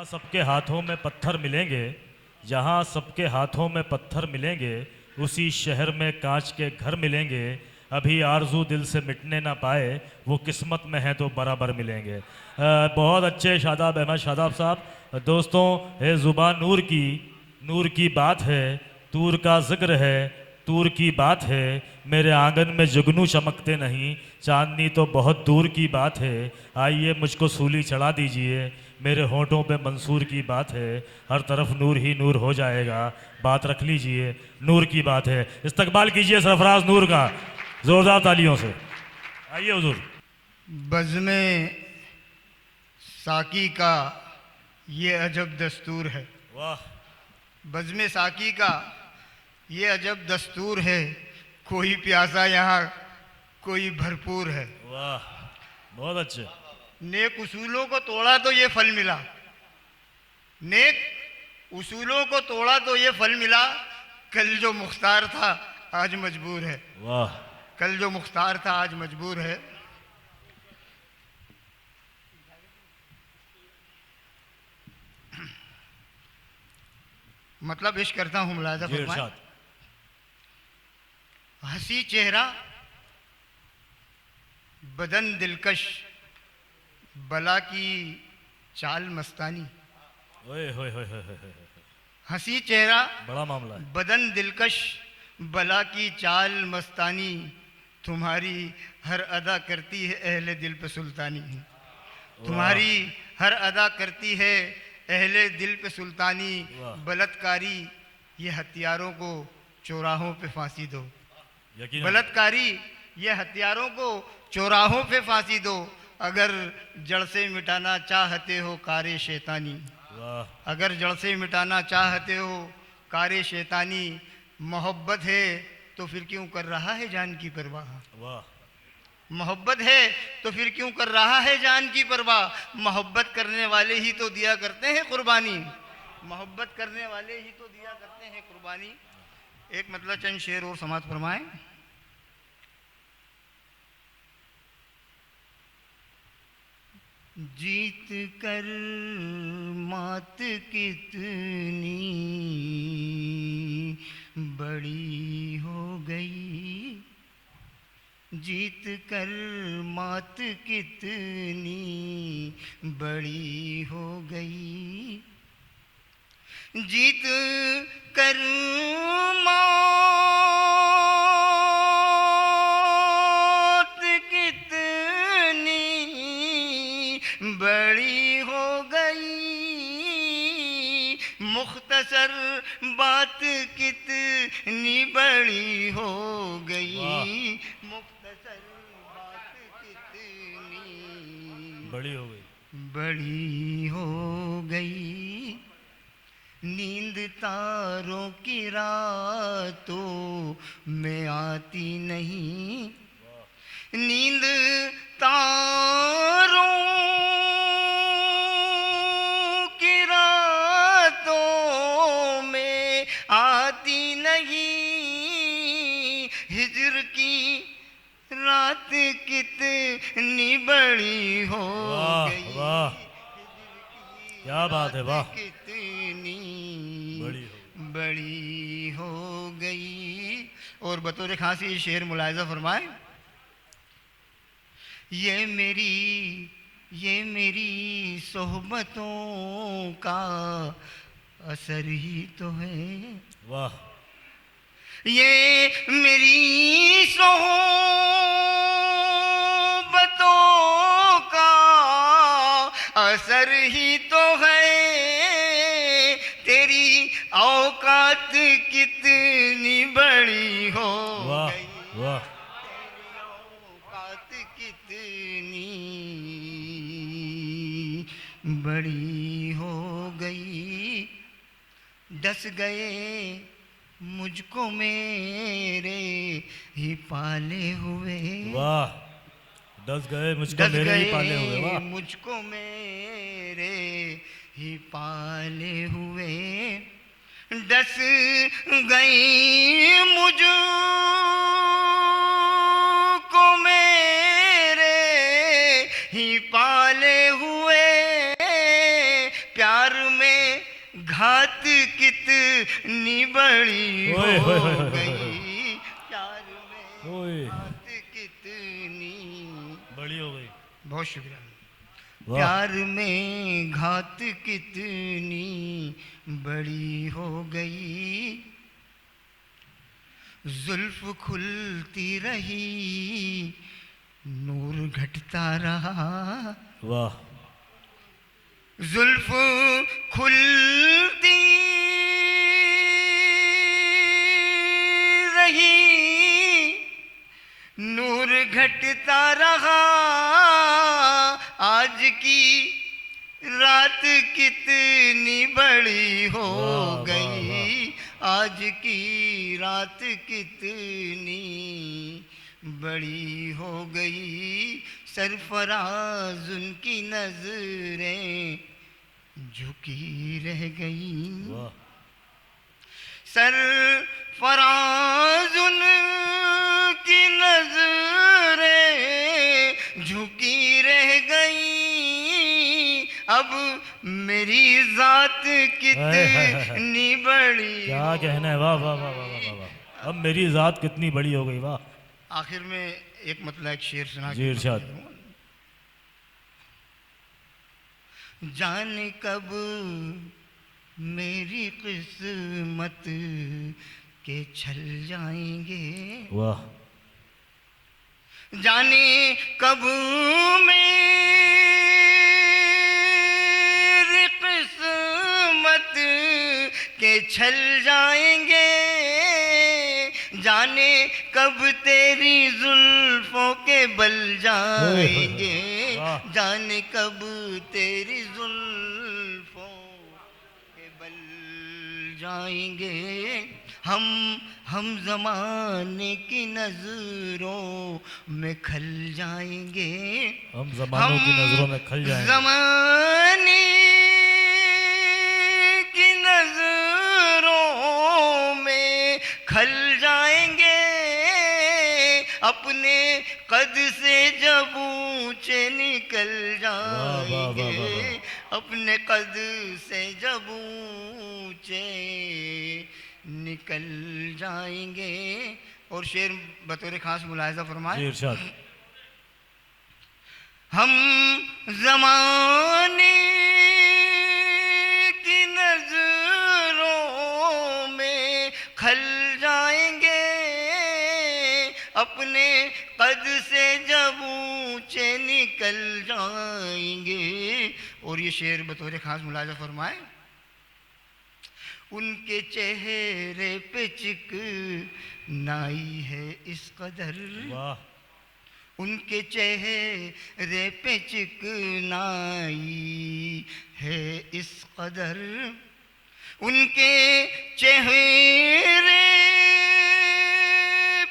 जहाँ सबके हाथों में पत्थर मिलेंगे, जहाँ सबके हाथों में पत्थर मिलेंगे, उसी शहर में कांच के घर मिलेंगे। अभी आरजू दिल से मिटने ना पाए, वो किस्मत में है तो बराबर मिलेंगे। बहुत अच्छे शादाब अहमद शादाब साहब। दोस्तों, है ज़ुबान नूर की बात है, तूर का जिक्र है, तूर की बात है। मेरे आंगन में जुगनू चमकते नहीं, चांदनी तो बहुत दूर की बात है। आइए मुझको सूली चढ़ा दीजिए, मेरे होठों पे मंसूर की बात है। हर तरफ नूर ही नूर हो जाएगा, बात रख लीजिए, नूर की बात है। इस्तकबाल कीजिए सरफराज नूर का जोरदार तालियों से। आइए हुजूर। बज़्म साकी का ये अजब दस्तूर है। वाह बज़्म साकी का ये अजब दस्तूर है, कोई प्यासा यहाँ कोई भरपूर है। वाह, बहुत अच्छे। नेक उसूलों को तोड़ा तो ये फल मिला, नेक उसूलों को तोड़ा तो ये फल मिला। कल जो मुख्तार था आज मजबूर है। वाह, कल जो मुख्तार था आज मजबूर है। मतलब इश्क करता हूँ मुलाज़ा जी फरमाएं। इरशाद। हंसी चेहरा बदन दिलकश, बला की चाल मस्तानी। ओए होए होए होए होए होए। हंसी चेहरा बड़ा मामला है। बदन दिलकश, बला की चाल मस्तानी। तुम्हारी हर अदा करती है अहले दिल पे सुल्तानी। तुम्हारी हर अदा करती है अहले दिल पे सुल्तानी। वाह। बलात्कारी ये हथियारों को चौराहों पे फांसी दो। यकीनन। बलात्कारी ये हथियारों को चौराहों पे फांसी दो। अगर जड़ से मिटाना चाहते हो कारे शैतानी। वाह, अगर जड़ से मिटाना चाहते हो कारे शैतानी। मोहब्बत है तो फिर क्यों कर रहा है जान की परवाह। वाह, मोहब्बत है तो फिर क्यों कर रहा है जान की परवाह। मोहब्बत करने वाले ही तो दिया करते हैं कुर्बानी। मोहब्बत करने वाले ही तो दिया करते हैं कुर्बानी। एक मतलब चंद शेर और समाप्त फरमाएं। जीत कर मात कितनी बड़ी हो गई। जीत कर मात कितनी बड़ी हो गई। जीत कर मौत कितनी बड़ी हो गई। मुख्तसर बात कितनी बड़ी हो गई। मुख्तसर बात कितनी बड़ी हो गई। बड़ी हो गई। नींद तारों की रातों में आती नहीं। नींद तारों की रातों में आती नहीं। हिज्र की रात कितनी बड़ी हो वाह गई। वाह, क्या बात है। वाह, कितनी बड़ी हो बड़ी हो गई। और बतौर खांसी शेर मुलायजा फरमाए। ये मेरी सोहबतों का असर ही तो है। वाह, ये मेरी सोहबतों का असर ही तो है। तेरी औकात कितनी बड़ी हो वाह, गई। वाह, औकात कितनी बड़ी हो गई। डस गए मुझको मेरे ही पाले हुए। वाह। डस गए मुझको डस मेरे ही गए पाले हुए। वाह, मुझको मेरे ही पाले हुए। डस गई मुझको मेरे ही पाले हुए। प्यार कितनी बड़ी ओए, हो ओए, ओए, ओए, गई, प्यार में ओए बात कितनी। बड़ी हो गई। बहुत शुक्रिया। वाह प्यार में घात कितनी बड़ी हो गई, जुल्फ खुलती रही, नूर घटता रहा। वाह जुल्फ खुलती रही, नूर घटता रहा। आज की रात कितनी बड़ी हो वाह, वाह, गई, आज की रात कितनी बड़ी हो गई। सरफराज उनकी नजरें झुकी रह गई, वाह सरफराज उनकी नजरें झुकी रह गई। अब मेरी जात कितनी बड़ी। क्या कहना है। वाह वाह वाह वाह वाह वाह वाह। अब मेरी ज़ात कितनी बड़ी हो गई। वाह आखिर में एक मतलब एक शेर सुना जी इरशाद। जाने कब मेरी किस्मत के छल जाएंगे, वाह जाने कब मेरी किस्मत के छल जाएंगे, जाने कब तेरी जुल्फों के बल जाएंगे, वाह। जाने कब तेरी जुल्फों के बल जाएंगे। हम जमाने की नजरों में खल जाएंगे, हम जमानों की नजरों में खल जाएंगे। जमाने की नजरों में खल जाएंगे। अपने कद से जब ऊंचे निकल जाएंगे, अपने कद से जब ऊंचे निकल जाएंगे। और शेर बतौर खास मुलाहिजा फरमाए। जी इरशाद। हम जमाने की नजरों में खल जाएंगे, अपने कद से जब ऊंचे निकल जाएंगे। और ये शेर बतौर खास मुलाहिजा फरमाए। उनके चेहरे पे चिकनाई है इस कदर, वाह उनके चेहरे पे चिकनाई है इस कदर, उनके चेहरे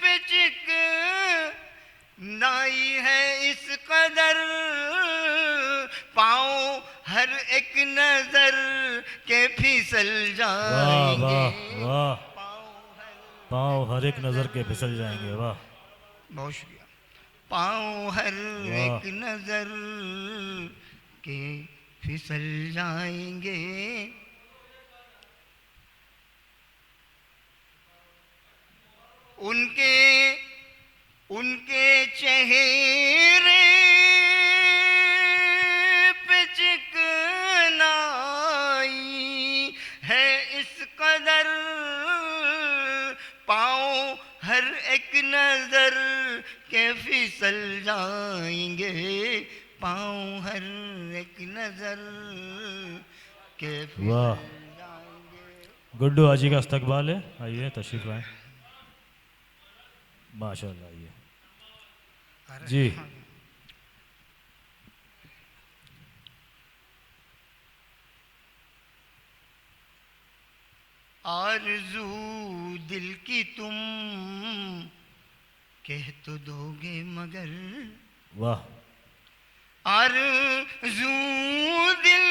पे चिकनाई है इस कदर। पाँव हर एक नजर के फिसल वाह जाएंगे, वाह वाह। पाँव हर एक नजर के फिसल जाएंगे। वाह बहुत शुक्रिया। पाँव हर वाह। एक नजर के फिसल जाएंगे। उनके चेहरे पे चिकनाई है इस कदर, पाँव हर एक नजर के फिसल जाएंगे, पाँव हर एक नजर के वाह। फिसल जाएंगे। गुड्डू हाजी का इस्तकबाल है। आइए तशरीफ लाएं। माशाल्लाह। आइए जी। आरज़ू दिल की तुम कह तो दोगे मगर, वाह आरज़ू दिल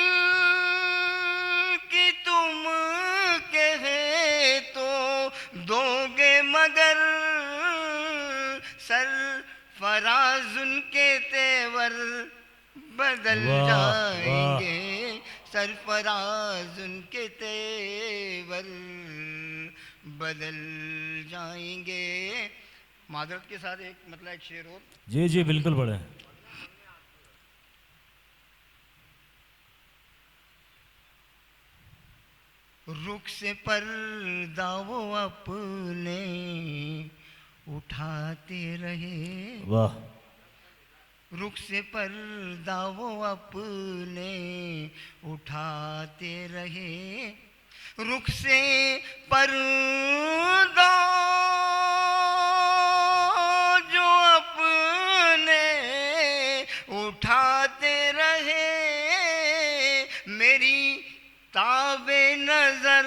की तुम कह तो दोगे मगर, सरफराज उनके तेवर बदल वाह, जाएंगे, सरफराज उनके तेवर बदल जाएंगे। मादरत के साथ एक मतलब एक शेर और। जी जी बिल्कुल बड़े। रुख से पर्दा वो अपने उठाते रहे, वाह। रुख से पर्दा वो अपने उठाते रहे, रुख से पर्दा जो अपने उठाते रहे, मेरी ताबे नजर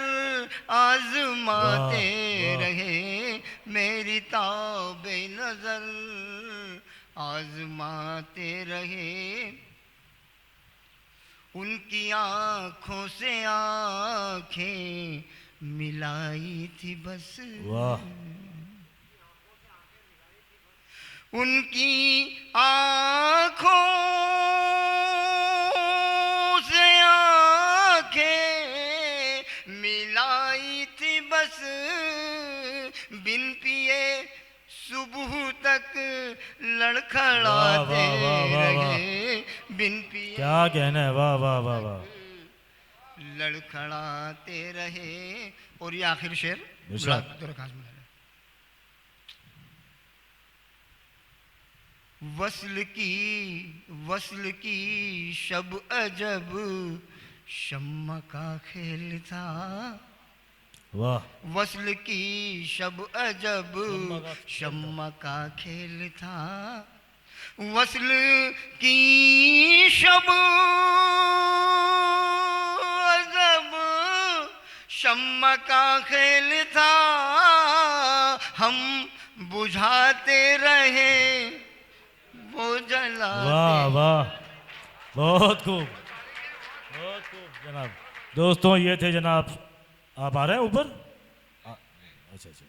आजमाते वाह, वाह। रहे, मेरी ताबे नजर आजमाते रहे। उनकी आंखों से आंखें मिलाई थी बस, वाह। उनकी आंखों से आंखें मिलाई थी बस, बिन पिए सुबह तक लड़खड़ाते वाह, वाह, वाह, वाह। रहे, बिन पिए क्या कहना है, वाह वाह वाह वाह। लड़खड़ाते रहे। और ये आखिर शेर इरशाद। वस्ल की शब अजब शम्मा का खेल था, वाह। वस्ल की शब अजब शम्मा का खेल था, वस्ल की शब अजब शम्मा का खेल था, हम बुझाते रहे वो जलाते। वाह वाह, बहुत खूब बहुत खूब जनाब। दोस्तों ये थे जनाब, आप आ रहे हैं ऊपर? अच्छा अच्छा।